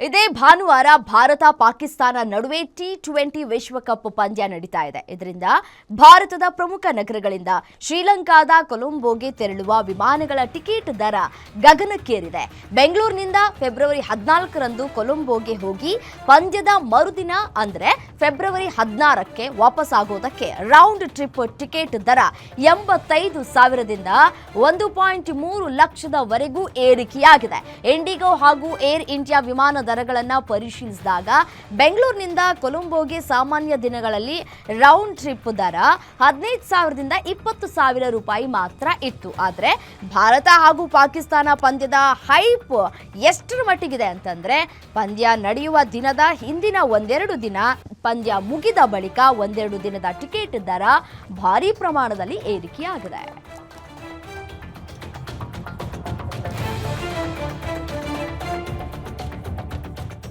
ಇದೇ ಭಾನುವಾರ ಭಾರತ ಪಾಕಿಸ್ತಾನ ನಡುವೆ ಟಿ20 ವಿಶ್ವಕಪ್ ಪಂದ್ಯ ನಡೀತಾ ಇದೆ. ಇದರಿಂದ ಭಾರತದ ಪ್ರಮುಖ ನಗರಗಳಿಂದ ಶ್ರೀಲಂಕಾದ ಕೊಲಂಬೋಗೆ ತೆರಳುವ ವಿಮಾನಗಳ ಟಿಕೆಟ್ ದರ ಗಗನಕ್ಕೇರಿದೆ. ಬೆಂಗಳೂರಿನಿಂದ ಫೆಬ್ರವರಿ 14ರಂದು ಕೊಲಂಬೋಗೆ ಹೋಗಿ ಪಂದ್ಯದ ಮರುದಿನ ಅಂದ್ರೆ ಫೆಬ್ರವರಿ 16ಕ್ಕೆ ವಾಪಸ್ ಆಗೋದಕ್ಕೆ ರೌಂಡ್ ಟ್ರಿಪ್ ಟಿಕೆಟ್ ದರ 85,000ದಿಂದ 1.3 ಲಕ್ಷದವರೆಗೂ ಏರಿಕೆಯಾಗಿದೆ. ಇಂಡಿಗೋ ಹಾಗೂ ಏರ್ ಇಂಡಿಯಾ ವಿಮಾನ ದರಗಳನ್ನು ಪರಿಶೀಲಿಸಿದಾಗ ಬೆಂಗಳೂರಿನಿಂದ ಕೊಲಂಬೋಗೆ ಸಾಮಾನ್ಯ ದಿನಗಳಲ್ಲಿ ರೌಂಡ್ ಟ್ರಿಪ್ ದರ 15,000ದಿಂದ 20,000 ರೂಪಾಯಿ ಮಾತ್ರ ಇತ್ತು. ಆದರೆ ಭಾರತ ಹಾಗೂ ಪಾಕಿಸ್ತಾನ ಪಂದ್ಯದ ಹೈಪ್ ಎಷ್ಟರ ಮಟ್ಟಿಗಿದೆ ಅಂತಂದ್ರೆ ಪಂದ್ಯ ನಡೆಯುವ ದಿನದ ಹಿಂದಿನ ಒಂದೆರಡು ದಿನ, ಪಂದ್ಯ ಮುಗಿದ ಬಳಿಕ ಒಂದೆರಡು ದಿನದ ಟಿಕೆಟ್ ದರ ಭಾರಿ ಪ್ರಮಾಣದಲ್ಲಿ ಏರಿಕೆಯಾಗಿದೆ.